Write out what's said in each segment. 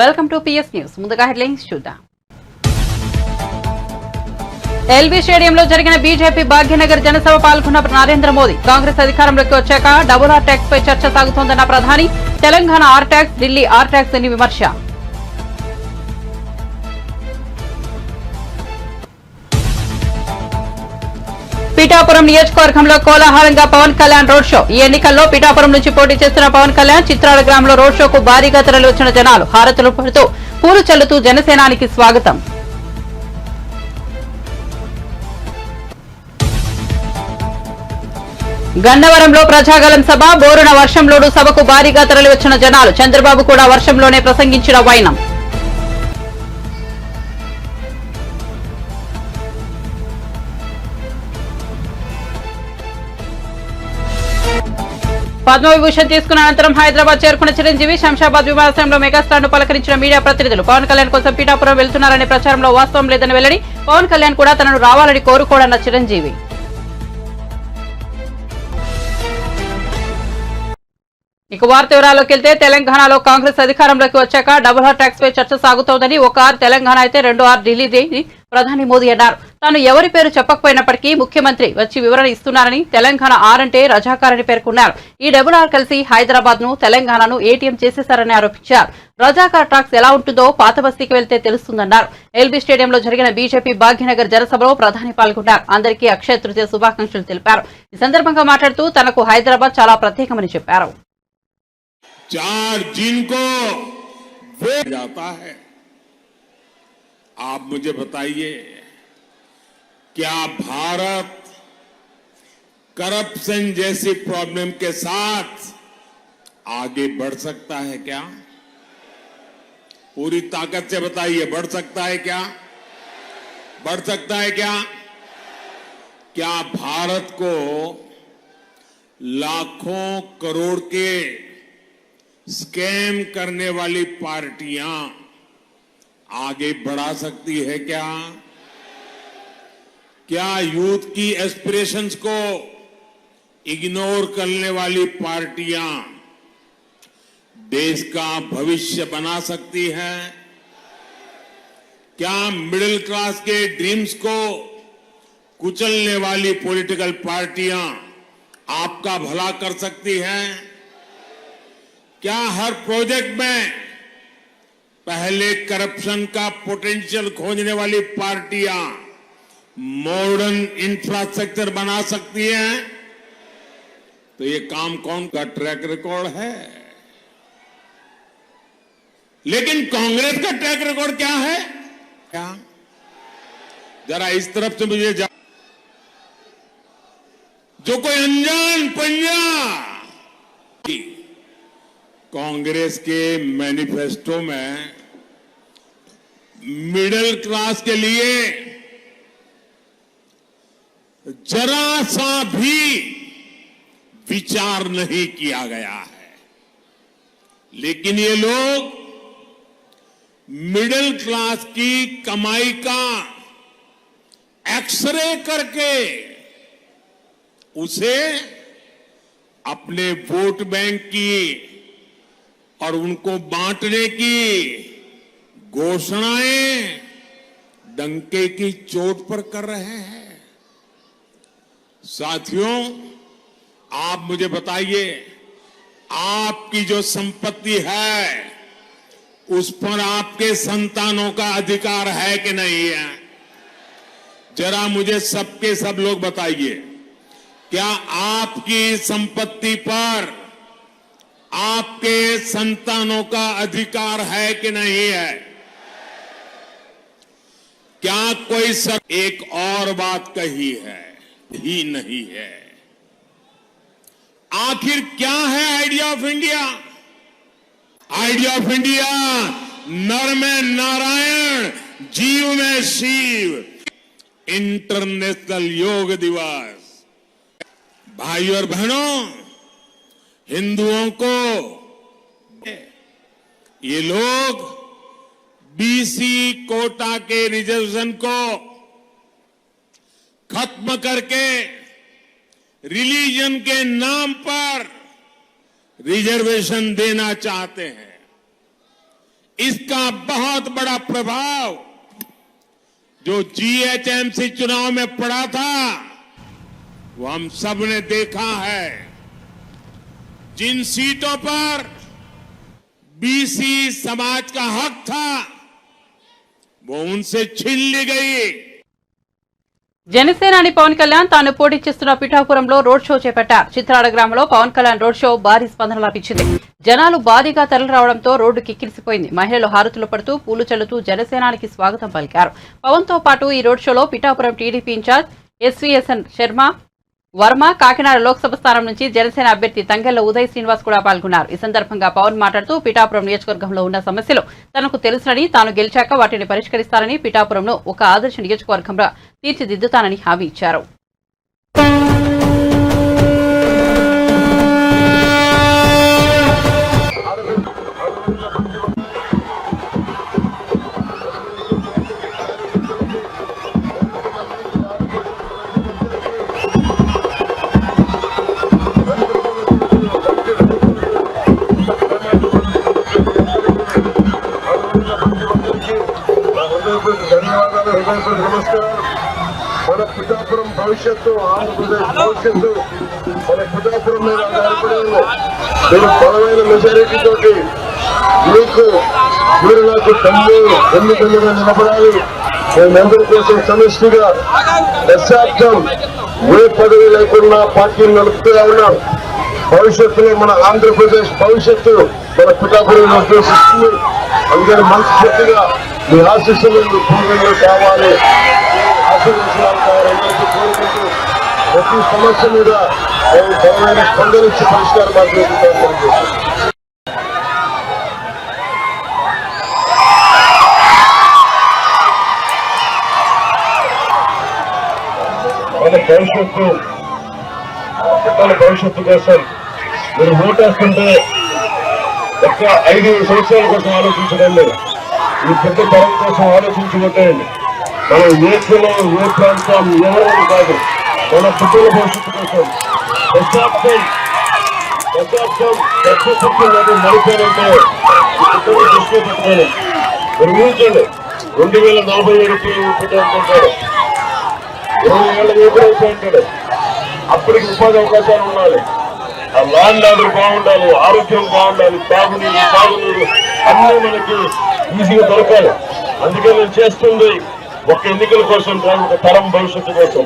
Welcome to PS news. ముందుగా headlines చూద్దాం. LB స్టేడియంలో జరిగిన బీజేపీ భాగ్యనగర్ జనసభ పాల్గొన్న నరేంద్ర మోదీ. కాంగ్రెస్ అధికారంలోకి వచ్చాక డబుల్ ఆర్ ట్యాక్స్ పై చర్చ సాగుతోందన్న ప్రధాని. Telangana R tax, Delhi R tax అని విమర్శ. పిఠాపురం నియోజకవర్గంలో కోలాహలంగా పవన్ కళ్యాణ్ రోడ్ షో. ఈ ఎన్నికల్లో పిఠాపురం నుంచి పోటీ చేస్తున్న పవన్ కళ్యాణ్ చిత్రాల గ్రామంలో రోడ్ షోకు భారీగా తరలివచ్చిన జనాలు హారతులు పడుతూ పూలు చల్లుతూ జనసేనానికి స్వాగతం. గన్నవరంలో ప్రజాగలం సభ. బోరున వర్షంలోనూ సభకు భారీగా తరలివచ్చిన జనాలు. చంద్రబాబు కూడా వర్షంలోనే ప్రసంగించిన వైనం. పద్మవిభూషణ్ తీసుకున్న అనంతరం హైదరాబాద్ చేరుకున్న చిరంజీవి శంషాబాద్ విమానాశ్రయంలో మెగాస్టార్ ను పలకరించిన మీడియా ప్రతినిధులు. పవన్ కళ్యాణ్ కోసం పీఠాపురం వెళ్తున్నారనే ప్రచారంలో వాస్తవం లేదని వెల్లడి. పవన్ కళ్యాణ్ కూడా తనను రావాలని కోరుకోడన్న చిరంజీవి. ఇక వార్త వివరాల్లోకి వెళ్తే తెలంగాణలో కాంగ్రెస్ అధికారంలోకి వచ్చాక డబుల్ ఆర్ ట్యాక్స్ పై చర్చ సాగుతోందని. ఒక ఆర్ తెలంగాణ అయితే రెండో ఆర్ ఢిల్లీది ప్రధాని మోదీ అన్నారు. తాను ఎవరి పేరు చెప్పకపోయినప్పటికీ ముఖ్యమంత్రి వచ్చి వివరణ ఇస్తున్నారని, తెలంగాణ ఆర్ అంటే రజాకారని పేర్కొన్నారు. ఈ డబుల్ ఆర్ కలిసి హైదరాబాద్ ను తెలంగాణను ఏటీఎం చేసేశారని ఆరోపించారు. రజాకార్ టాక్స్ ఎలా ఉంటుందో పాత బస్తీకి వెళ్తే తెలుస్తుందన్నారు. ఎల్బీ స్టేడియంలో జరిగిన బీజేపీ భాగ్యనగర్ జనసభలో ప్రధాని పాల్గొన్నారు. అందరికీ అక్షయ తృతీయ శుభాకాంక్షలు తెలిపారు. ఈ సందర్భంగా మాట్లాడుతూ తనకు హైదరాబాద్ చాలా ప్రత్యేకమని చెప్పారు. 4 जून को वोट जाता है। आप मुझे बताइए, क्या भारत करप्शन जैसी प्रॉब्लम के साथ आगे बढ़ सकता है क्या? पूरी ताकत से बताइए, बढ़ सकता है क्या? बढ़ सकता है क्या? क्या भारत को लाखों करोड़ के स्कैम करने वाली पार्टियां आगे बढ़ा सकती है क्या? क्या यूथ की एस्पिरेशंस को इग्नोर करने वाली पार्टियां देश का भविष्य बना सकती हैं? क्या मिडिल क्लास के ड्रीम्स को कुचलने वाली पॉलिटिकल पार्टियां आपका भला कर सकती हैं? क्या हर प्रोजेक्ट में पहले करप्शन का पोटेंशियल खोजने वाली पार्टियां मॉडर्न इंफ्रास्ट्रक्चर बना सकती हैं? तो ये काम कौन का ट्रैक रिकॉर्ड है? लेकिन कांग्रेस का ट्रैक रिकॉर्ड क्या है? क्या जरा इस तरफ से मुझे जो कोई अनजान पंजा कांग्रेस के मैनिफेस्टो में मिडिल क्लास के लिए जरा सा भी विचार नहीं किया गया है। लेकिन ये लोग मिडिल क्लास की कमाई का एक्सरे करके उसे अपने वोट बैंक की और उनको बांटने की घोषणाएं डंके की चोट पर कर रहे हैं। साथियों, आप मुझे बताइए, आपकी जो संपत्ति है उस पर आपके संतानों का अधिकार है कि नहीं है? जरा मुझे सबके सब लोग बताइए, क्या आपकी संपत्ति पर आपके संतानों का अधिकार है कि नहीं है? क्या कोई एक और बात कही है? ही नहीं है। आखिर क्या है idea of India? Idea of India नर में नारायण, जीव में शिव। इंटरनेशनल योग दिवस। भाई और बहनों, हिंदुओं को ये लोग बीसी कोटा के रिजर्वेशन को खत्म करके रिलीजन के नाम पर रिजर्वेशन देना चाहते हैं। इसका बहुत बड़ा प्रभाव जो जीएचएमसी चुनाव में पड़ा था वो हम सब ने देखा है। जिन सीटों पर बीसी समाज का हक था वो उनसे छीन ली गई। జనసేనాని పవన్ కళ్యాణ్ తాను పోటీ చేస్తున్న పిఠాపురంలో రోడ్ షో చేపట్టారు. చిత్రాడ గ్రామంలో పవన్ కళ్యాణ్ రోడ్ షో భారీ స్పందన లభించింది. జనాలు భారీగా తరలిరావడంతో రోడ్డు కిక్కిరిసిపోయింది. మహిళలు హారతులు పడుతూ పూలు చల్లుతూ జనసేనానికి స్వాగతం పలికారు. పవన్ తో పాటు ఈ రోడ్ షోలో Pithapuram TDP in charge SVSN Varma, Kakinada Lok Sabha స్థానం నుంచి జనసేన అభ్యర్థి తంగెళ్ల ఉదయ్ శ్రీనివాస్ కూడా పాల్గొన్నారు. ఈ సందర్భంగా పవన్ మాట్లాడుతూ పిఠాపురం నియోజకవర్గంలో ఉన్న సమస్యలు తనకు తెలుసునని, తాను గెలిచాక వాటిని పరిష్కరిస్తారని, పిఠాపురంను ఒక ఆదర్శ నియోజకవర్గంగా తీర్చిదిద్దుతానని హామీ ఇచ్చారు. నమస్కారం. మన పిఠాపురం భవిష్యత్తు, ఆంధ్రప్రదేశ్ భవిష్యత్తు మన పిఠాపురం మీద ఆధారపడి ఉంది. నేను బలమైన మెజారిటీ తోటి మీరు నాకు ఎన్నికలుగా నిలబడాలి. మేమందరి కోసం సమిష్టిగా దశాబ్దం ఏ పదవి లేకుండా పార్టీని నడుపుతూ ఉన్నాం. భవిష్యత్తులో మన ఆంధ్రప్రదేశ్ భవిష్యత్తు మన పిఠాపురం ఉద్దేశిస్తుంది. అందుకని మనస్ఫూర్తిగా మీ ఆశీస్సులు కావాలి, ఆశీర్వచనాలు కావాలందరికీ కోరుకుంటూ ప్రతి సమస్య మీద బలమైన స్పందన ఇచ్చి పరిష్కారం మాట్లాడుతూ మన భవిష్యత్తు, పిల్లల భవిష్యత్తు కోసం మీరు ఓటేస్తుంటే ఒక్క 5 సంవత్సరాల కోసం ఆలోచించకండి. ఈ పెద్ద తరం కోసం ఆలోచించుకుంటేయండి. మనం ఏ కులం, ఏ ప్రాంతం, ఎవరైనా కాదు, మన పిల్లల భవిష్యత్తు కోసం దశాబ్దం నడిపారంటే పిల్లలు దృష్టి పెట్టుకోండి. మీరు ఊహించండి, 2047 పెట్టారు, 20 ఏళ్ళ యువకుడు అయిపోయింటాడు. అప్పటికి ఉపాధి అవకాశాలు ఉండాలి, ఆ ల్యాండ్ ఆర్డర్ బాగుండాలి, ఆరోగ్యం బాగుండాలి, తాగునీరు అన్నీ మనకి ఈజీగా దొరకాలి. అందుకే నేను చేస్తుంది ఒక ఎన్నికల కోసం కాదు, ఒక తరం భవిష్యత్తు కోసం.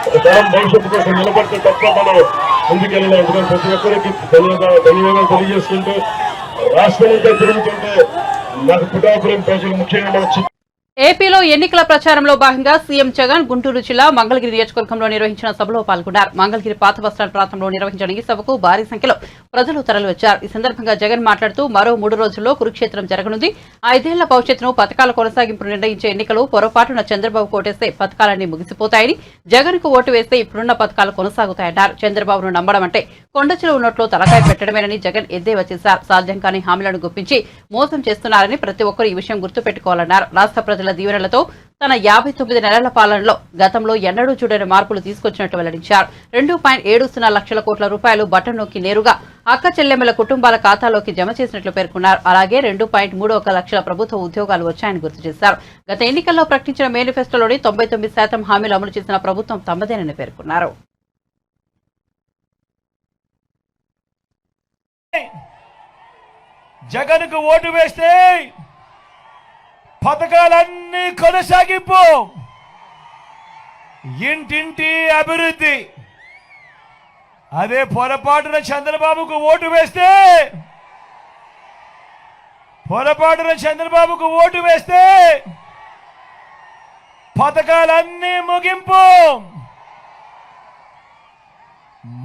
ఒక తరం భవిష్యత్తు కోసం నిలబడితే తప్ప మనం ముందుకెళ్ళాలి. అందుకని ప్రతి ఒక్కరికి ధన్యవాదాలు తెలియజేస్తుంటే, రాష్ట్రంలో తిరుగుతుంటే నాకు పిఠాపురం ప్రజలు ముఖ్యంగా మన ఏపీలో ఎన్నికల ప్రచారంలో భాగంగా సీఎం జగన్ గుంటూరు జిల్లా మంగళగిరి నియోజకవర్గంలో నిర్వహించిన సభలో పాల్గొన్నారు. మంగళగిరి పాత బస్టాండ్ ప్రాంతంలో నిర్వహించిన ఈ సభకు భారీ సంఖ్యలో ప్రజలు తరలివచ్చారు. ఈ సందర్భంగా జగన్ మాట్లాడుతూ మరో 3 రోజుల్లో కురుక్షేత్రం జరగనుంది. 5 ఏళ్ల భవిష్యత్తును పథకాల కొనసాగింపు నిర్ణయించే ఎన్నికలు పొరపాటున చంద్రబాబు కోటేస్తే పథకాలన్నీ ముగిసిపోతాయని, జగన్ కు ఓటు వేస్తే ఇప్పుడున్న పథకాలు కొనసాగుతాయన్నారు. చంద్రబాబును నమ్మడం అంటే కొండ చెరువు నోట్లో తలకాయ పెట్టడమేనని జగన్ ఎద్దేవా చేశారు. సాధ్యం కాని హామీలను గుప్పించి మోసం చేస్తున్నారని ప్రతి ఒక్కరూ ఈ విషయం గుర్తుపెట్టుకోవాలన్నారు. రాష్ట్ర ప్రజల దీవెనలతో తన 59 నెలల పాలనలో గతంలో ఎన్నడూ చూడని మార్పులు తీసుకొచ్చినట్టు వెల్లడించారు. 2.70 లక్షల కోట్ల రూపాయలు బటన్ నొక్కి నేరుగా అక్క చెల్లెమ్మల కుటుంబాల ఖాతాలోకి జమ చేసినట్లు పేర్కొన్నారు. అలాగే 2.31 లక్షల ప్రభుత్వ ఉద్యోగాలు వచ్చాయని గుర్తు చేశారు. గత ఎన్నికల్లో ప్రకటించిన మేనిఫెస్టోలోని 99% హామీలు అమలు చేసిన ప్రభుత్వం తమదేనని పేర్కొన్నారు. జగన్కు ఓటు వేస్తే పథకాలన్నీ కొనసాగింపు, ఇంటింటి అభివృద్ధి. అదే పొరపాటున చంద్రబాబుకు ఓటు వేస్తే పథకాలన్నీ ముగింపు,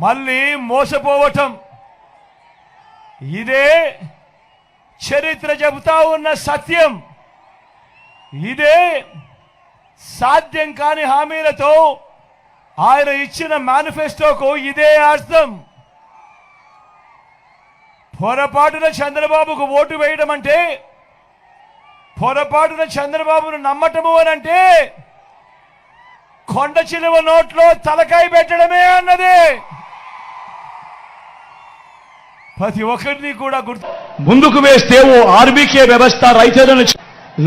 మళ్ళీ మోసపోవటం. ఇదే చరిత్ర చెబుతా ఉన్న సత్యం. ఇదే సాధ్యం కాని హామీలతో ఆయన ఇచ్చిన మేనిఫెస్టోకు ఇదే అర్థం. పొరపాటున చంద్రబాబుకు ఓటు వేయడం అంటే, పొరపాటున చంద్రబాబును నమ్మటము అనంటే కొండ చిలువ నోట్లో తలకాయ పెట్టడమే అన్నది. ప్రతి ఒక్కరిని కూడా ముందుకు వేస్తే ఓ ఆర్బీకే వ్యవస్థ రైతులను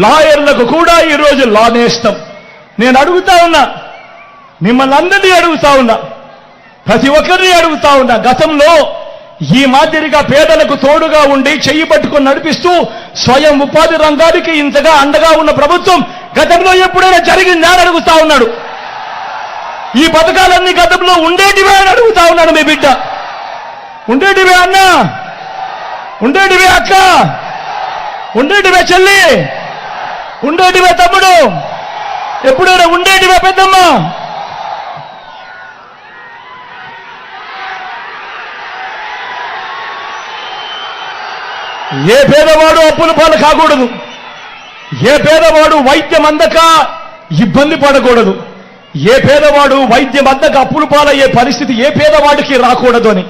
లాయర్లకు కూడా ఈరోజు లా నేస్తం. నేను అడుగుతా ఉన్నా, మిమ్మల్ని అందరినీ అడుగుతా ఉన్నా, ప్రతి ఒక్కరిని అడుగుతా ఉన్నా, గతంలో ఈ మాదిరిగా పేదలకు తోడుగా ఉండి చెయ్యి పట్టుకొని నడిపిస్తూ స్వయం ఉపాధి రంగానికి ఇంతగా అండగా ఉన్న ప్రభుత్వం గతంలో ఎప్పుడైనా జరిగిందా అని అడుగుతా ఉన్నాడు. ఈ పథకాలన్నీ గతంలో ఉండేటివే అని అడుగుతా ఉన్నాడు మీ బిడ్డ. ఉండేటివే అన్న, ఉండేటివే అక్క, ఉండేటివే చెల్లి, ఉండేటివే తమ్ముడు, ఎప్పుడైనా ఉండేటివే పెద్దమ్మ. ఏ పేదవాడు అప్పుల పాలు కాకూడదు, ఏ పేదవాడు వైద్యం అందక ఇబ్బంది పడకూడదు, ఏ పేదవాడు వైద్యం అందక అప్పుల పాలయ్యే పరిస్థితి ఏ పేదవాడికి రాకూడదు అని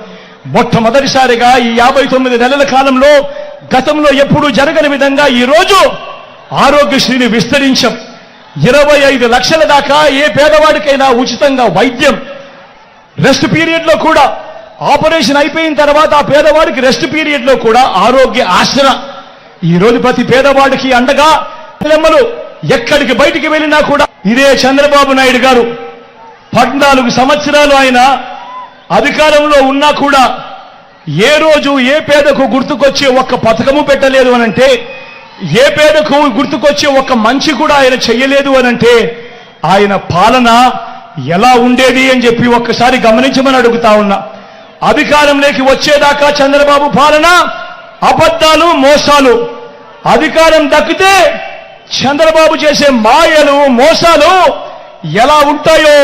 మొట్టమొదటిసారిగా ఈ 59 నెలల కాలంలో గతంలో ఎప్పుడూ జరగని విధంగా ఈరోజు ఆరోగ్యశ్రీని విస్తరించాం. 25 లక్షల దాకా ఏ పేదవాడికైనా ఉచితంగా వైద్యం, రెస్ట్ పీరియడ్ లో కూడా ఆపరేషన్ అయిపోయిన తర్వాత ఆ పేదవాడికి రెస్ట్ పీరియడ్ లో కూడా ఆరోగ్య ఆసరా. ఈ రోజు ప్రతి పేదవాడికి అండగా పిల్లమ్మలు ఎక్కడికి బయటికి వెళ్ళినా కూడా ఇదే చంద్రబాబు నాయుడు గారు 14 సంవత్సరాలు ఆయన అధికారంలో ఉన్నా కూడా ఏ రోజు ఏ పేదకు గుర్తుకొచ్చే ఒక్క పథకము పెట్టలేదు అనంటే, ఏ పేదకు గుర్తుకొచ్చే ఒక్క మంచి కూడా ఆయన చెయ్యలేదు అనంటే ఆయన పాలన ఎలా ఉండేది అని చెప్పి ఒక్కసారి గమనించమని అడుగుతా ఉన్నా. అధికారంలోకి వచ్చేదాకా చంద్రబాబు పాలన అబద్ధాలు, మోసాలు. అధికారం దక్కితే చంద్రబాబు చేసే మాయలు, మోసాలు ఎలా ఉంటాయో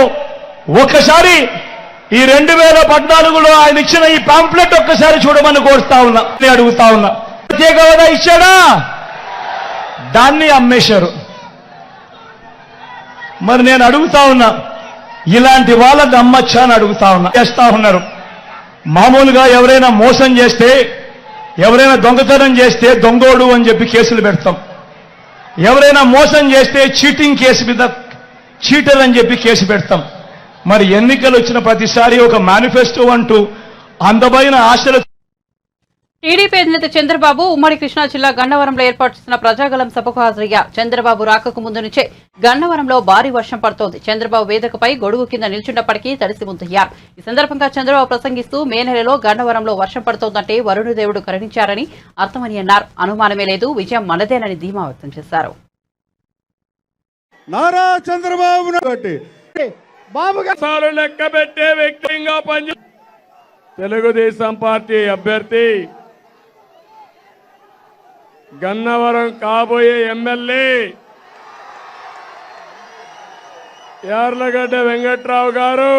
ఒక్కసారి ఈ 2014లో ఆయన ఇచ్చిన ఈ పాంప్లెట్ ఒక్కసారి చూడమని కోరుతా ఉన్నా, అడుగుతా ఉన్నా. ప్రత్యేక హోదా ఇచ్చాడా? దాన్ని అమ్మేశారు. మరి నేను అడుగుతా ఉన్నా, ఇలాంటి వాళ్ళని అమ్మచ్చా అని అడుగుతా ఉన్నా. చేస్తా ఉన్నారు. మామూలుగా ఎవరైనా మోసం చేస్తే, ఎవరైనా దొంగతనం చేస్తే దొంగోడు అని చెప్పి కేసులు పెడతాం. ఎవరైనా మోసం చేస్తే చీటింగ్ కేసు మీద చీటర్ అని చెప్పి కేసు పెడతాం. మరి ఎన్నికలు వచ్చిన ప్రతిసారి ఒక మేనిఫెస్టో అంటూ అందమైన ఆశలు. టీడీపీ అధినేత చంద్రబాబు ఉమ్మడి కృష్ణా జిల్లా గన్నవరంలో ఏర్పాటు చేసిన ప్రజాగలం సభకు హాజరయ్యారు. చంద్రబాబు రాకకు ముందు నుంచే గన్నవరంలో భారీ వర్షం పడుతోంది. చంద్రబాబు వేదికపై గొడుగు కింద నిల్చున్నప్పటికీ తడిసి ముందయ్యారు. ఈ సందర్భంగా చంద్రబాబు ప్రసంగిస్తూ మే నెలలో గన్నవరంలో వర్షం పడుతోందంటే వరుణదేవుడు కరుణించారని అర్థమని అన్నారు. అనుమానమే లేదు, విజయం మనదేనని ధీమా వ్యక్తం చేశారు. నారా చంద్రబాబు లెక్క పెట్టే వ్యక్తిగా పని తెలుగుదేశం పార్టీ అభ్యర్థి, గన్నవరం కాబోయే ఎమ్మెల్యే యార్లగడ్డ వెంకట్రావు గారు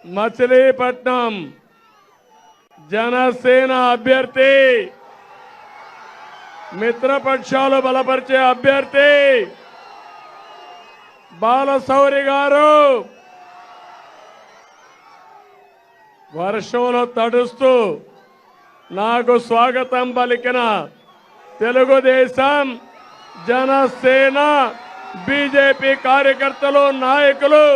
మచిలీపట్నం జనసేన అభ్యర్థి, మిత్రపక్షాలు బలపరిచే అభ్యర్థి బాలశౌరి గారు వర్షంలో తడుస్తూ నాకు స్వాగతం పలికిన తెలుగుదేశం, జనసేన, బీజేపీ కార్యకర్తలు, నాయకులు,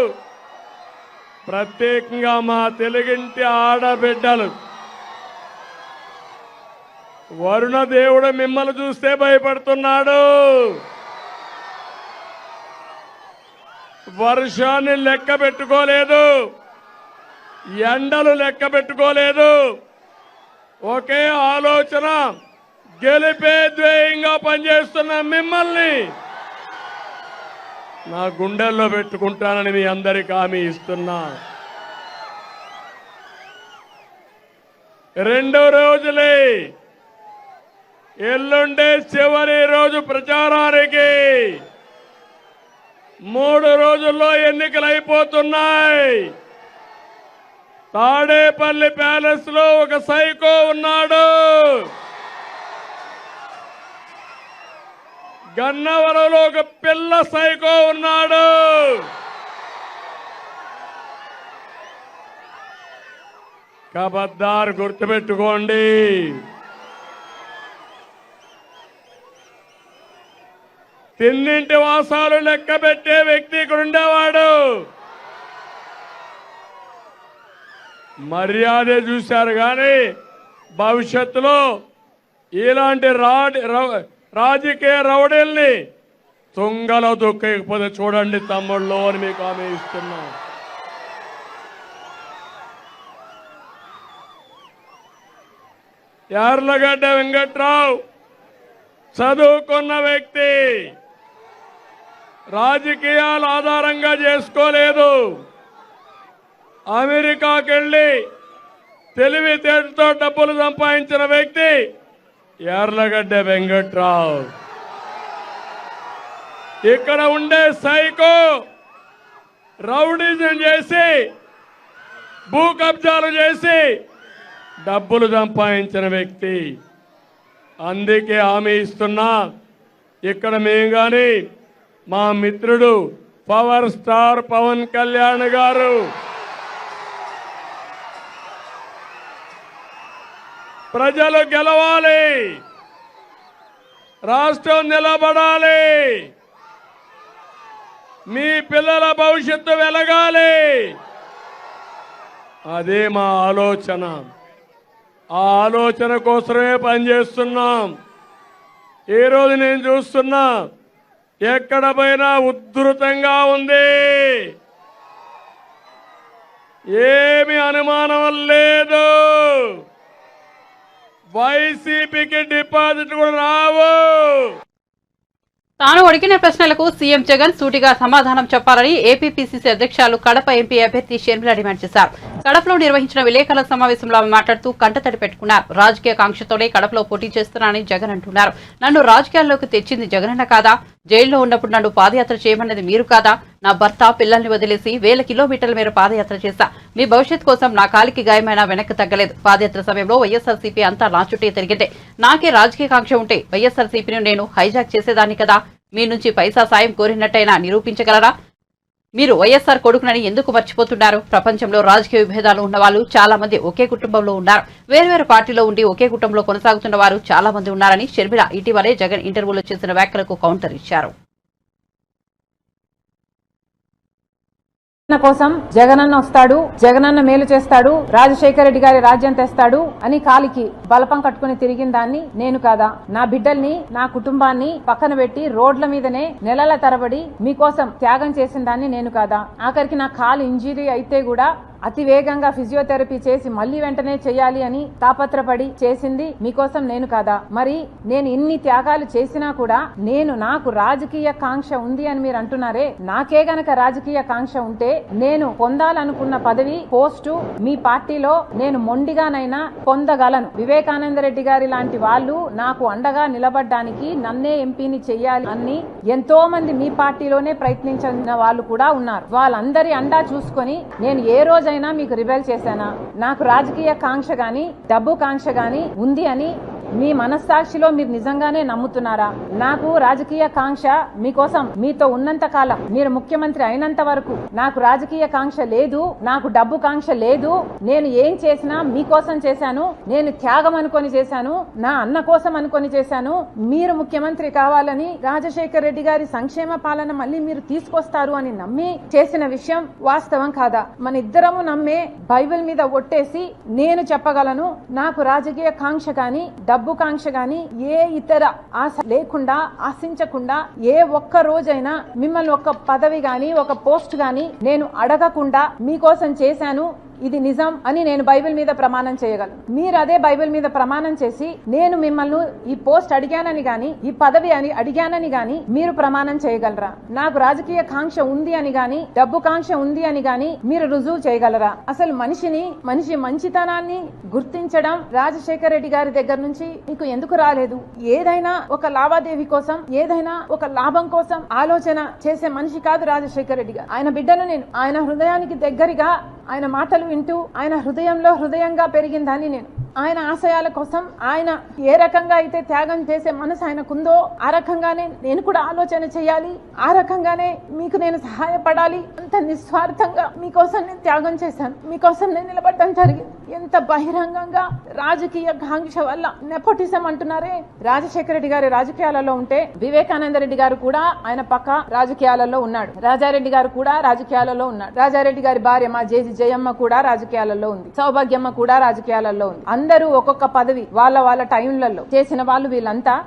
ప్రత్యేకంగా మా తెలుగింటి ఆడబిడ్డలు, వరుణదేవుడు మిమ్మల్ని చూస్తే భయపడుతున్నాడు. వర్షాన్ని లెక్క పెట్టుకోలేదు, ఎండలు లెక్క పెట్టుకోలేదు. ఒకే ఆలోచన, గెలిపే ధ్యేయంగా పనిచేస్తున్న మిమ్మల్ని నా గుండెల్లో పెట్టుకుంటానని మీ అందరికీ హామీ ఇస్తున్నా. 2 రోజులే, ఎల్లుండే చివరి రోజు ప్రచారానికి. 3 రోజుల్లో ఎన్నికలు అయిపోతున్నాయి. తాడేపల్లి ప్యాలెస్ లో ఒక సైకో ఉన్నాడు. గన్నవరంలో ఒక పిల్ల సైకో ఉన్నాడు. కబద్దార్ గుర్తుపెట్టుకోండి. తిన్నింటి వాసాలు లెక్క పెట్టే వ్యక్తి ఇక్కడ ఉండేవాడు. మర్యాదే చూశారు కానీ భవిష్యత్తులో ఇలాంటి రాజకీయ రౌడీల్ని తుంగలో దొక్కకపోతే చూడండి తమ్ముళ్ళు అని మీకు హామీ ఇస్తున్నాం. యార్లగడ్డ వెంకట్రావు చదువుకున్న వ్యక్తి, రాజకీయాలు ఆధారంగా చేసుకోలేదు. అమెరికాకెళ్ళి తెలివితేటతో డబ్బులు సంపాదించిన వ్యక్తి యార్లగడ్డ వెంకట్రావు. ఇక్కడ ఉండే సైకో రౌడీజం చేసి భూ కబ్జాలు చేసి డబ్బులు సంపాదించిన వ్యక్తి. అందుకే హామీ ఇస్తున్నా, ఇక్కడ మేము కానీ మా మిత్రుడు పవర్ స్టార్ పవన్ కళ్యాణ్ గారు ప్రజలు గెలవాలి, రాష్ట్రం నిలబడాలి, మీ పిల్లల భవిష్యత్తు వెలగాలి, అదే మా ఆలోచన. ఆ ఆలోచన కోసమే పనిచేస్తున్నాం. ఈరోజు నేను చూస్తున్నా ఎక్కడ పోయినా ఉద్ధృతంగా ఉంది, ఏమి అనుమానం లేదు. వైసీపీకి డిపాజిట్ కూడా రావు. తాను అడిగిన ప్రశ్నలకు సీఎం జగన్ సూటిగా సమాధానం చెప్పాలని ఏపీపీసీసీ అధ్యక్షులు కడప ఎంపీ అభ్యర్థి షర్మిల డిమాండ్ చేశారు. కడపలో నిర్వహించిన విలేకరుల సమావేశంలో ఆమె మాట్లాడుతూ కంటతడి పెట్టుకున్నారు. రాజకీయ కాంక్షతోనే కడపలో పోటీ చేస్తున్నానని జగన్ అంటున్నారు. నన్ను రాజకీయాల్లోకి తెచ్చింది జగనన్న కాదా? జైల్లో ఉన్నప్పుడు నన్ను పాదయాత్ర చేయమన్నది మీరు కాదా? నా భర్త పిల్లల్ని వదిలేసి 1000 కిలోమీటర్ల మేర పాదయాత్ర చేశా. మీ భవిష్యత్ కోసం నా కాలికి గాయమైనా వెనక్కి తగ్గలేదు. పాదయాత్ర సమయంలో వైఎస్ఆర్సీపీ అంతా నా చుట్టే తిరిగిందే. నాకే రాజకీయ కాంక్ష ఉంటే వైఎస్ఆర్సీపీని నేను హైజాక్ చేసేదాన్ని కదా. మీ నుంచి పైసా సాయం కోరినట్టయినా నిరూపించగలరా? మీరు వైఎస్ఆర్ కొడుకునని ఎందుకు మర్చిపోతున్నారు? ప్రపంచంలో రాజకీయ విభేదాలు ఉన్న వాళ్ళు చాలా మంది ఒకే కుటుంబంలో ఉన్నారు. వేర్వేరు పార్టీలో ఉండి ఒకే కుటుంబంలో కొనసాగుతున్న వారు చాలా మంది ఉన్నారని షర్మిల ఇటీవలే జగన్ ఇంటర్వ్యూలో చేసిన వ్యాఖ్యలకు కౌంటర్ ఇచ్చారు. కోసం జగనన్న వస్తాడు, జగనన్న మేలు చేస్తాడు, రాజశేఖర రెడ్డి గారి రాజ్యం తెస్తాడు అని కాలికి బలపం కట్టుకుని తిరిగిన దాన్ని నేను కాదా? నా బిడ్డల్ని, నా కుటుంబాన్ని పక్కన పెట్టి రోడ్ల మీదనే నెలల తరబడి మీకోసం త్యాగం చేసిన దాన్ని నేను కాదా? ఆఖరికి నా కాలు ఇంజరీ అయితే కూడా అతి వేగంగా ఫిజియోథెరపీ చేసి మళ్లీ వెంటనే చేయాలి అని తాపత్రపడి చేసింది మీకోసం నేను కాదా? మరి నేను ఇన్ని త్యాగాలు చేసినా కూడా నాకు రాజకీయ కాంక్ష ఉంది అని మీరు అంటున్నారే, నాకే గనక రాజకీయ కాంక్ష ఉంటే నేను పొందాలనుకున్న పదవి, పోస్టు మీ పార్టీలో నేను మొండిగానైనా పొందగలను. వివేకానంద రెడ్డి గారి లాంటి వాళ్ళు నాకు అండగా నిలబడ్డానికి నన్నే ఎంపీని చెయ్యాలి అని ఎంతో మంది మీ పార్టీలోనే ప్రయత్నించిన వాళ్ళు కూడా ఉన్నారు. వాళ్ళందరి అండా చూసుకొని నేను ఏ రోజు మీకు రిబెల్ చేశానా? నాకు రాజకీయ కాంక్ష గాని డబ్బు కాంక్ష గాని ఉంది అని మీ మనస్సాక్షిలో మీరు నిజంగానే నమ్ముతున్నారా? నాకు రాజకీయ కాంక్ష మీకోసం మీతో ఉన్నంత కాలం, మీరు ముఖ్యమంత్రి అయినంత వరకు నాకు రాజకీయ కాంక్ష లేదు, నాకు డబ్బు కాంక్ష లేదు. నేను ఏం చేసినా మీకోసం చేశాను, నేను త్యాగం అనుకొని చేశాను, నా అన్న కోసం అనుకొని చేశాను. మీరు ముఖ్యమంత్రి కావాలని రాజశేఖర రెడ్డి గారి సంక్షేమ పాలన మళ్ళీ మీరు తీసుకొస్తారు అని నమ్మి చేసిన విషయం వాస్తవం కాదా? మన ఇద్దరము నమ్మే బైబిల్ మీద ఒట్టేసి నేను చెప్పగలను, నాకు రాజకీయ కాంక్ష కానీ డబ్బు కాంక్ష గాని ఏ ఇతర ఆశ లేకుండా, ఆశించకుండా, ఏ ఒక్క రోజైనా మిమ్మల్ని ఒక పదవి గాని ఒక పోస్ట్ గాని నేను అడగకుండా మీకోసం చేశాను, ఇది నిజం అని నేను బైబిల్ మీద ప్రమాణం చేయగలను. మీరు అదే బైబిల్ మీద ప్రమాణం చేసి నేను మిమ్మల్ని ఈ పోస్ట్ అడిగానని గాని ఈ పదవి అని అడిగానని గాని మీరు ప్రమాణం చేయగలరా? నాకు రాజకీయ కాంక్ష ఉంది అని గాని డబ్బు కాంక్ష ఉంది అని గాని మీరు రుజువు చేయగలరా? అసలు మనిషి మంచితనాన్ని గుర్తించడం రాజశేఖర రెడ్డి గారి దగ్గర నుంచి మీకు ఎందుకు రాలేదు? ఏదైనా ఒక లావాదేవీ కోసం, ఏదైనా ఒక లాభం కోసం ఆలోచన చేసే మనిషి కాదు రాజశేఖర రెడ్డి గారు. ఆయన బిడ్డను నేను, ఆయన హృదయానికి దగ్గరగా ఆయన మాటలు వింటూ ఆయన హృదయంలో హృదయంగా పెరిగిందని నేను. ఆయన ఆశయాల కోసం ఆయన ఏ రకంగా అయితే త్యాగం చేసే మనసు ఆయనకుందో ఆ రకంగానే నేను కూడా ఆలోచన చేయాలి, ఆ రకంగానే మీకు నేను సహాయపడాలి. అంత నిస్వార్థంగా మీకోసం నేను త్యాగం చేశాను, మీకోసం నేను నిలబడడం జరిగింది. ఎంత బహిరంగంగా రాజకీయ కాంక్ష వల్ల నెపోటిజం అంటున్నారే. రాజశేఖర రెడ్డి గారి రాజకీయాలలో ఉంటే వివేకానంద రెడ్డి గారు కూడా ఆయన పక్క రాజకీయాలలో ఉన్నాడు. రాజారెడ్డి గారు కూడా రాజకీయాలలో ఉన్నాడు. రాజారెడ్డి గారి భార్య మా జేజీ జయమ్మ కూడా రాజకీయాలలో ఉంది. సౌభాగ్యమ్మ కూడా రాజకీయాలలో ఉంది. అందరూ ఒక్కొక్క పదవి వాళ్ళ టైంలలో చేసిన వాళ్ళు.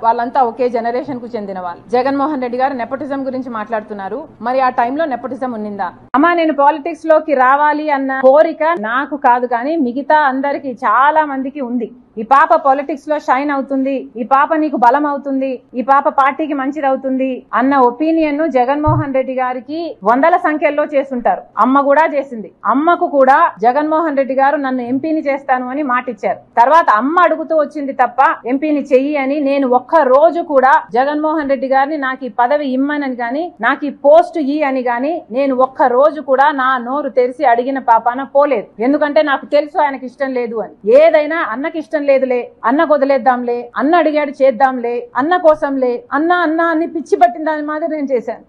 వాళ్ళంతా ఒకే జనరేషన్ కు చెందిన వాళ్ళు. జగన్మోహన్ రెడ్డి గారు నెపోటిజం గురించి మాట్లాడుతున్నారు. మరి ఆ టైంలో నెపోటిజం ఉన్నిందా? అమ్మా, నేను పాలిటిక్స్ లోకి రావాలి అన్న కోరిక నాకు కాదు, కానీ మిగతా అందరికి చాలా మందికి ఉంది. ఈ పాప పాలిటిక్స్ లో షైన్ అవుతుంది, ఈ పాప నీకు బలం అవుతుంది, ఈ పాప పార్టీకి మంచిది అవుతుంది అన్న ఒపీనియన్ జగన్మోహన్ రెడ్డి గారికి వందల సంఖ్యలో చేస్తుంటారు. అమ్మ కూడా చేసింది. అమ్మకు కూడా జగన్మోహన్ రెడ్డి గారు నన్ను ఎంపీని చేస్తాను అని మాటిచ్చారు. తర్వాత అమ్మ అడుగుతూ వచ్చింది తప్ప ఎంపీని చెయ్యి అని నేను ఒక్క రోజు కూడా జగన్మోహన్ రెడ్డి గారిని నాకు ఈ పదవి ఇమ్మనని గాని, నాకు ఈ పోస్ట్ ఇ అని గాని నేను ఒక్క రోజు కూడా నా నోరు తెరిచి అడిగిన పాపాన పోలేదు. ఎందుకంటే నాకు తెలుసు ఆయనకి ఇష్టం లేదు అని. ఏదైనా అన్నకి ఇష్టం లేదులే, అన్న వదిలేద్దాంలే, అన్న అడిగాడు చేద్దాంలే, అన్న కోసంలే, అన్న అని పిచ్చి పట్టిన దాని మాదిరి నేను చేశాను.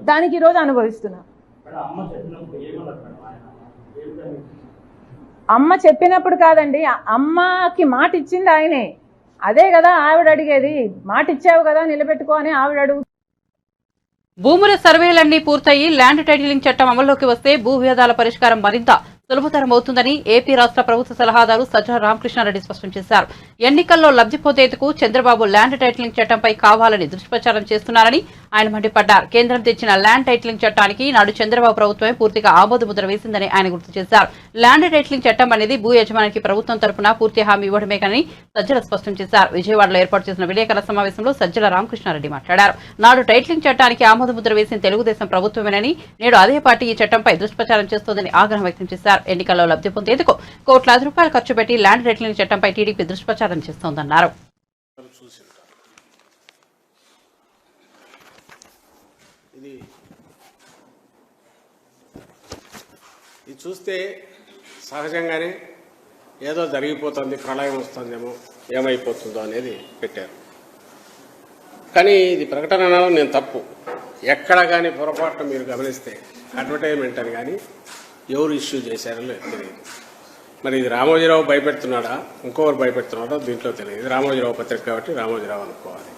దానికి ఈ రోజు అనుభవిస్తున్నా. అమ్మ చెప్పినప్పుడు కాదండి, అమ్మకి మాట ఇచ్చింది ఆయనే. అదే కదా ఆవిడ అడిగేది. మాట ఇచ్చావు కదా నిలబెట్టుకో అని ఆవిడ అడుగు. భూముల సర్వేలన్నీ పూర్తయి ల్యాండ్ టైటిలింగ్ చట్టం అమల్లోకి వస్తే భూ వివాదాల పరిష్కారం మరింత సులభతరం అవుతుందని ఏపీ రాష్ట్ర ప్రభుత్వ సలహాదారు సజ్జల రామకృష్ణారెడ్డి స్పష్టం చేశారు. ఎన్నికల్లో లబ్ధి పొందేందుకు చంద్రబాబు ల్యాండ్ టైటిలింగ్ చట్టంపై కావాలని దుష్ప్రచారం చేస్తున్నారని ఆయన మండిపడ్డారు. కేంద్రం తెచ్చిన ల్యాండ్ టైటిలింగ్ చట్టానికి నాడు చంద్రబాబు ప్రభుత్వమే పూర్తిగా ఆమోదముద్ర వేసిందని ఆయన గుర్తు చేశారు. ల్యాండ్ టైటిలింగ్ చట్టం అనేది భూ యజమానికి ప్రభుత్వం తరపున పూర్తి హామీ ఇవ్వడమే కానీ సజ్జల స్పష్టం చేశారు. విజయవాడలో ఏర్పాటు చేసిన విలేకరుల సమావేశంలో సజ్జల రామకృష్ణారెడ్డి మాట్లాడారు. నాడు టైటిలింగ్ చట్టానికి ఆమోదముద్ర వేసిన తెలుగుదేశం ప్రభుత్వమేనని, నేడు అదే పార్టీ ఈ చట్టంపై దుష్ప్రచారం చేస్తోందని ఆగ్రహం వ్యక్తం చేశారు. ఎన్నికల్లో లబ్ధి పొందేందుకు కోట్లాది రూపాయలు ఖర్చు పెట్టి ల్యాండ్ టైటిలింగ్ చట్టంపై టీడీపీ దుష్ప్రచారం చేస్తోందన్నారు. ఇది చూస్తే సహజంగానే ఏదో జరిగిపోతుంది, ప్రళయం వస్తుందేమో, ఏమైపోతుందో అనేది పెట్టారు. కానీ ఇది ప్రకటనలో నేను తప్పు. ఎక్కడ కానీ పొరపాటున మీరు గమనిస్తే అడ్వర్టైజ్మెంట్ అని కానీ ఎవరు ఇష్యూ చేశారో తెలియదు. మరి ఇది రామోజీరావు భయపెడుతున్నాడా, ఇంకొకరు భయపెడుతున్నాడో దీంట్లో తెలియదు. ఇది రామోజీరావు పత్రిక కాబట్టి రామోజీరావు అనుకోవాలి.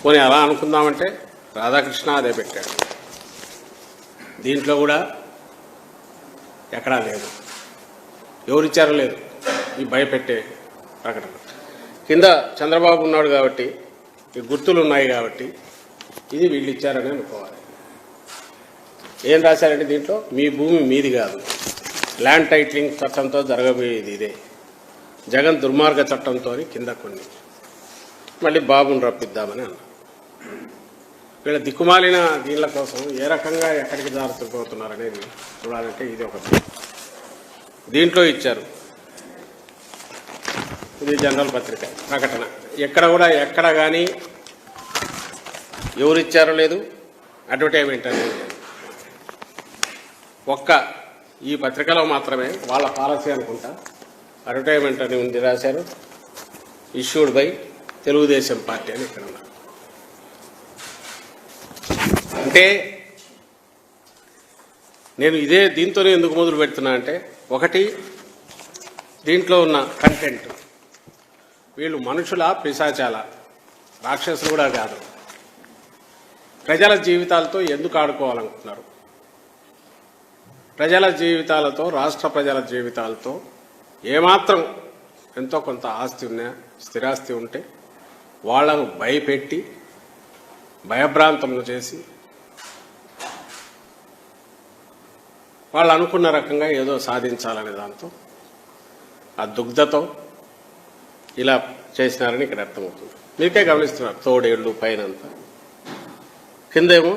పోనీ అలా అనుకుందామంటే రాధాకృష్ణ అదే పెట్టాడు. దీంట్లో కూడా ఎక్కడా లేదు, ఎవరిచ్చారో లేదు ఈ భయపెట్టే ప్రకటన. కింద చంద్రబాబు ఉన్నాడు కాబట్టి, ఈ గుర్తులు ఉన్నాయి కాబట్టి ఇది వీళ్ళు ఇచ్చారని అనుకోవాలి. ఏం రాశారంటే దీంట్లో, మీ భూమి మీది కాదు, ల్యాండ్ టైటిలింగ్ చట్టంతో జరగబోయేది ఇదే, జగన్ దుర్మార్గ చట్టంతో కింద కొన్ని, మళ్ళీ బాబుని రప్పిద్దామని అన్నారు. వీళ్ళ దిక్కుమాలిన దీనిల కోసం ఏ రకంగా ఎక్కడికి జారుతుపోతున్నారు అనేది చూడాలంటే ఇది ఒకటి. దీంట్లో ఇచ్చారు, ఇది జనరల్ పత్రిక ప్రకటన. ఎక్కడ కానీ ఎవరిచ్చారో లేదు, అడ్వర్టైజ్మెంట్ అనేది లేదు. ఒక్క ఈ పత్రికలో మాత్రమే వాళ్ళ పాలసీ అనుకుంటా అడ్వర్టైజ్మెంట్ అని ఉంది, రాశారు. ఇష్యూడ్ బై తెలుగుదేశం పార్టీ అని ఇక్కడ ఉన్నారు. అంటే నేను దీంతోనే ఎందుకు మొదలు పెడుతున్నా అంటే, ఒకటి దీంట్లో ఉన్న కంటెంట్, వీళ్ళు మనుషుల పిశాచాల, రాక్షసులు కూడా కాదు. ప్రజల జీవితాలతో ఎందుకు ఆడుకోవాలనుకుంటున్నారు? ప్రజల జీవితాలతో, రాష్ట్ర ప్రజల జీవితాలతో ఏమాత్రం ఎంతో కొంత ఆస్తి ఉన్నా, స్థిరాస్తి ఉంటే వాళ్లను భయపెట్టి భయభ్రాంతములు చేసి వాళ్ళు అనుకున్న రకంగా ఏదో సాధించాలనే దాంతో, ఆ దుగ్ధతో ఇలా చేసినారని ఇక్కడ అర్థమవుతుంది. మీకే గమనిస్తున్నారు, తోడేళ్లు పైనంతా. కిందేమో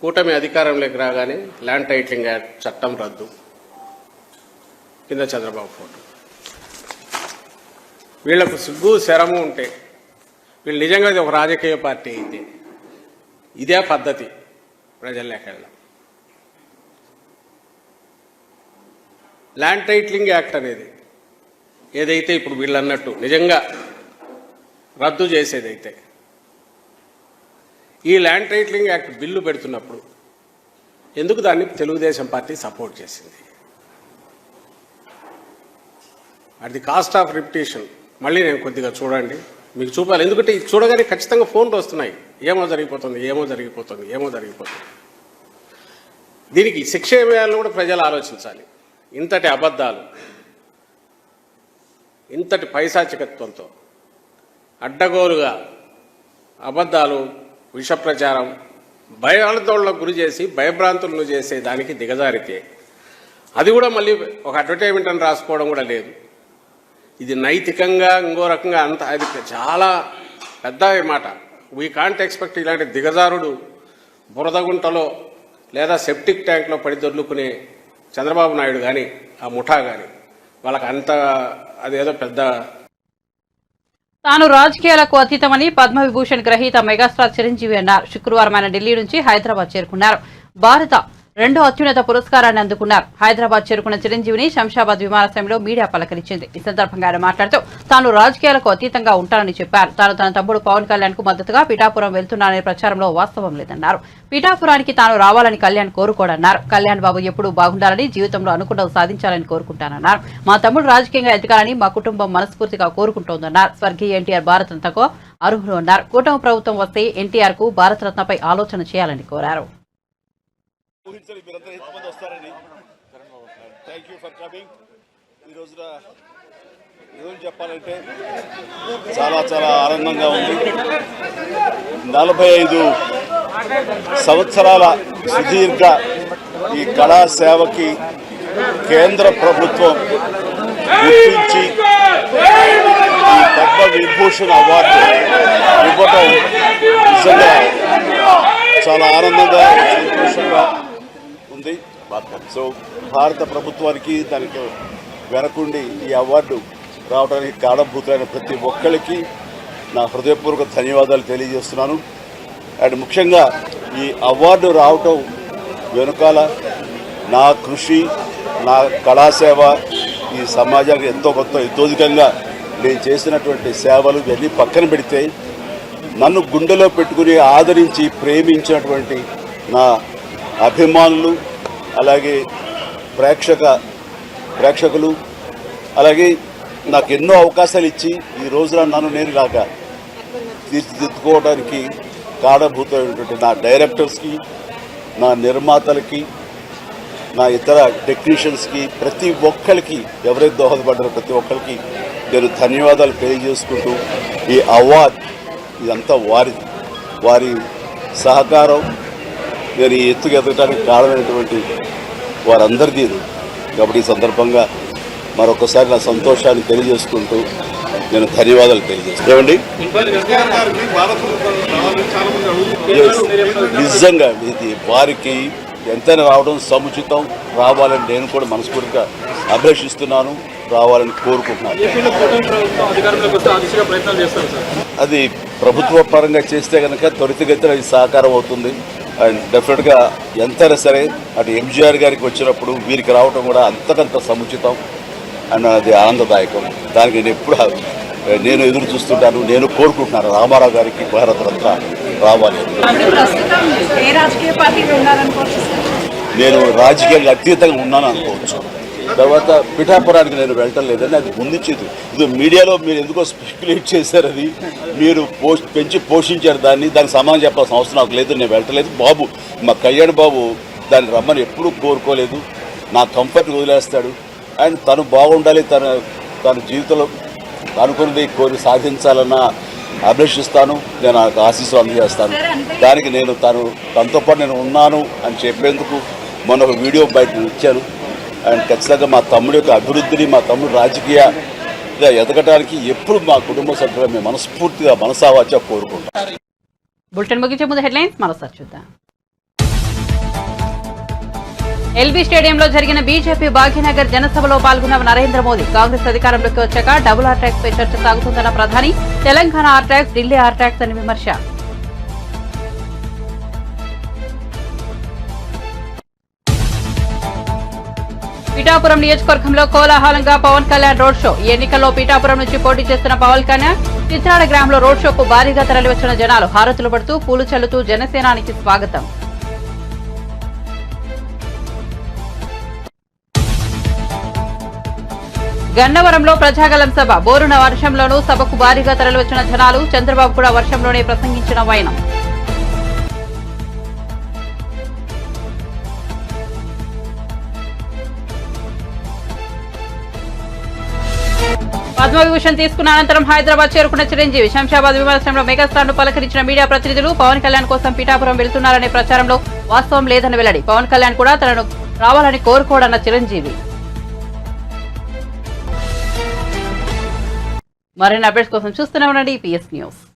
కూటమి అధికారంలోకి రాగానే ల్యాండ్ టైటిలింగ్ యాక్ట్ చట్టం రద్దు, కింద చంద్రబాబు ఫోటో. వీళ్లకు సిగ్గు శరము ఉంటే, వీళ్ళు నిజంగా ఒక రాజకీయ పార్టీ అయితే ఇదే పద్ధతి ప్రజల్లోకి వెళ్ళడం. ల్యాండ్ టైటిలింగ్ యాక్ట్ అనేది ఏదైతే ఇప్పుడు వీళ్ళు అన్నట్టు నిజంగా రద్దు చేసేదైతే, ఈ ల్యాండ్ టైటిలింగ్ యాక్ట్ బిల్లు పెడుతున్నప్పుడు ఎందుకు దాన్ని తెలుగుదేశం పార్టీ సపోర్ట్ చేసింది? అది కాస్ట్ ఆఫ్ రిపిటేషన్. మళ్ళీ నేను కొద్దిగా చూడండి, మీకు చూపాలి. ఎందుకంటే ఇది చూడగానే ఖచ్చితంగా ఫోన్లు వస్తున్నాయి, ఏమో జరిగిపోతుంది, ఏమో జరిగిపోతుంది, ఏమో జరిగిపోతుంది. దీనికి శిక్ష వేయాలని కూడా ప్రజలు ఆలోచించాలి. ఇంతటి అబద్ధాలు, ఇంతటి పైశాచికత్వంతో అడ్డగోలుగా అబద్ధాలు, విష ప్రచారం, భయాందోళనకు గురి చేసి భయభ్రాంతులను చేసే దానికి దిగజారితే అది కూడా మళ్ళీ ఒక అడ్వర్టైజ్మెంట్ అని రాసుకోవడం కూడా లేదు. ఇది నైతికంగా ఇంకో రకంగా అంత అది చాలా పెద్ద మాట. వీ కాంట్ ఎక్స్పెక్ట్ ఇలాంటి దిగజారుడు బురదగుంటలో లేదా సెప్టిక్ ట్యాంక్లో పడి దొర్లుకునే చంద్రబాబు నాయుడు కానీ ఆ ముఠా కానీ వాళ్ళకి అంత అదేదో పెద్ద. తాను రాజకీయాలకు అతీతమని పద్మవిభూషణ్ గ్రహీత మెగాస్టార్ చిరంజీవి అన్నారు. శుక్రవారం ఆయన ఢిల్లీ నుంచి హైదరాబాద్ చేరుకున్నారు. భారత రెండో అత్యున్నత పురస్కారాన్ని అందుకున్నారు. హైదరాబాద్ చేరుకున్న చిరంజీవిని శంషాబాద్ విమానాశ్రయంలో మీడియా పలకరించింది. ఈ సందర్భంగా ఆయన మాట్లాడుతూ తాను రాజకీయాలకు అతీతంగా ఉంటానని చెప్పారు. తాను తన తమ్ముడు పవన్ కళ్యాణ్ కు మద్దతుగా పిఠాపురం వెళ్తున్నాననే ప్రచారంలో వాస్తవం లేదన్నారు. పిఠాపురానికి తాను రావాలని కళ్యాణ్ కోరుకోడన్నారు. కళ్యాణ్ బాబు ఎప్పుడూ బాగుండాలని, జీవితంలో అనుకున్నది సాధించాలని కోరుకుంటానన్నారు. మా తమ్ముడు రాజకీయంగా ఎదగాలని మా కుటుంబం మనస్ఫూర్తిగా కోరుకుంటోందన్నారు. స్వర్గీయ ఎన్టీఆర్ భారతరత్నకు అర్హులు అన్నారు. కూటమి ప్రభుత్వం వస్తే ఎన్టీఆర్ కు భారతరత్నపై ఆలోచన చేయాలని కోరారు. మీరంతా ఎంతమంది వస్తారని థ్యాంక్ యూ ఫర్ కమింగ్. ఈ రోజున నిజం చెప్పాలంటే చాలా చాలా ఆనందంగా ఉంది. 45 సంవత్సరాల సుదీర్ఘ ఈ కళా సేవకి కేంద్ర ప్రభుత్వం గుర్తించి ఈ పద్మ విభూషణ్ అవార్డు ఇవ్వటం నిజంగా చాలా ఆనందంగా, సంతోషంగా ఉంది. సో భారత ప్రభుత్వానికి దానికి వెనకుండి ఈ అవార్డు రావడానికి కారణభూతులైన ప్రతి ఒక్కరికి నా హృదయపూర్వక ధన్యవాదాలు తెలియజేస్తున్నాను. అండ్ ముఖ్యంగా ఈ అవార్డు రావటం వెనుకాల నా కృషి, నా కళాసేవ, ఈ సమాజానికి ఎంతో కొంత ఇతోధికంగా నేను చేసినటువంటి సేవలు ఇవన్నీ పక్కన పెడితే నన్ను గుండెలో పెట్టుకుని ఆదరించి ప్రేమించినటువంటి నా అభిమానులు, అలాగే ప్రేక్షకులు, అలాగే నాకు ఎన్నో అవకాశాలు ఇచ్చి ఈ రోజున నన్ను నేను ఇలాగా తీర్చిదిద్దుకోవడానికి కారణభూతమైనటువంటి నా డైరెక్టర్స్కి, నా నిర్మాతలకి, నా ఇతర టెక్నీషియన్స్కి, ప్రతి ఒక్కరికి ఎవరైతే దోహదపడ్డారో ప్రతి ఒక్కరికి నేను ధన్యవాదాలు తెలియజేసుకుంటూ ఈ అవార్డ్ ఇదంతా వారి సహకారం నేను ఈ ఎత్తుకు ఎదగడానికి కారణమైనటువంటి వారందరికీ. కాబట్టి ఈ సందర్భంగా మరొకసారి నా సంతోషాన్ని తెలియజేసుకుంటూ నేను ధన్యవాదాలు తెలియజేస్తాను. నిజంగా ఇది వారికి ఎంతైనా రావడం సముచితం, రావాలని నేను కూడా మనస్ఫూర్తిగా అభిలషిస్తున్నాను, రావాలని కోరుకుంటున్నాను. అది ప్రభుత్వ పరంగా చేస్తే కనుక త్వరితగతిన ఇది సహకారం అవుతుంది. అండ్ డెఫినెట్గా ఎంతైనా సరే అటు ఎంజీఆర్ గారికి వచ్చినప్పుడు వీరికి రావడం కూడా అంతకంత సముచితం అండ్ అది ఆనందదాయకం. దానికి నేను ఎదురు చూస్తుంటాను, నేను కోరుకుంటున్నాను రామారావు గారికి భారతరత్న రావాలి. నేను రాజకీయంగా అతీతంగా ఉన్నాను అనుకోవచ్చు. తర్వాత పిఠాపురానికి నేను వెళ్ళటం లేదని అది ముందుచ్చేది. ఇది మీడియాలో మీరు ఎందుకో స్పెక్యులేట్ చేశారు, అది మీరు పెంచి పోషించారు దానికి సమాధానం చెప్పాల్సిన అవసరం నాకు లేదు. నేను వెళ్ళటలేదు. బాబు మా కళ్యాణ్ బాబు దాన్ని రమ్మని ఎప్పుడూ కోరుకోలేదు. నా కంఫర్ట్ వదిలేస్తాడు. అండ్ తను బాగుండాలి, తన జీవితంలో అనుకున్నది కోరి సాధించాలన్న అభిలషిస్తాను. నేను ఆశీస్సులు అందజేస్తాను. దానికి నేను తనతో పాటు నేను ఉన్నాను అని చెప్పేందుకు మొన్న ఒక వీడియో బయట ఇచ్చాను. అండ్ ఖచ్చితంగా మా తమ్ముడి యొక్క అభివృద్ధిని, మా తమ్ముడు రాజకీయంగా ఎదగడానికి ఎప్పుడు మా కుటుంబ సభ్యులు మేము మనస్ఫూర్తిగా మనసావాచ కోరుకుంటాం. బులెటిన్ ముగించే ముందు హెడ్లైన్స్ మరోసారి చూద్దాం. ఎల్బీ స్టేడియంలో జరిగిన బీజేపీ భాగ్యనగర్ జనసభలో పాల్గొన్న నరేంద్ర మోదీ. కాంగ్రెస్ అధికారంలోకి వచ్చాక డబుల్ ఆర్ ట్యాక్స్ పై చర్చ సాగుతుందన్న ప్రధాని. Telangana R tax, Delhi R tax అని విమర్శ. పిఠాపురం నియోజకవర్గంలో కోలాహలంగా పవన్ కళ్యాణ్ రోడ్ షో. ఈ ఎన్నికల్లో పిఠాపురం నుంచి పోటీ చేస్తున్న పవన్ కళ్యాణ్ చిత్రాడ గ్రామంలో రోడ్ షోకు భారీగా తరలివచ్చిన జనాలు హారతులు పడుతూ పూలు చల్లుతూ జనసేనానికి స్వాగతం. గన్నవరంలో ప్రజాగలం సభ బోరున వర్షంలోనూ సభకు భారీగా తరలివచ్చిన జనాలు. చంద్రబాబు కూడా వర్షంలోనే ప్రసంగించిన వైనం. పద్మవిభూషణ్ తీసుకున్న అనంతరం హైదరాబాద్ చేరుకున్న చిరంజీవి. శంషాబాద్ విమానాశ్రయంలో మెగాస్టార్ ను పలకరించిన మీడియా ప్రతినిధులు. పవన్ కళ్యాణ్ కోసం పిఠాపురం వెళ్తున్నారనే ప్రచారంలో వాస్తవం లేదని వెల్లడి. పవన్ కళ్యాణ్ కూడా తనను రావాలని కోరుకోడన్న చిరంజీవి. మరిన్ని అప్డేట్స్ కోసం చూస్తూనే ఉండండి PS న్యూస్.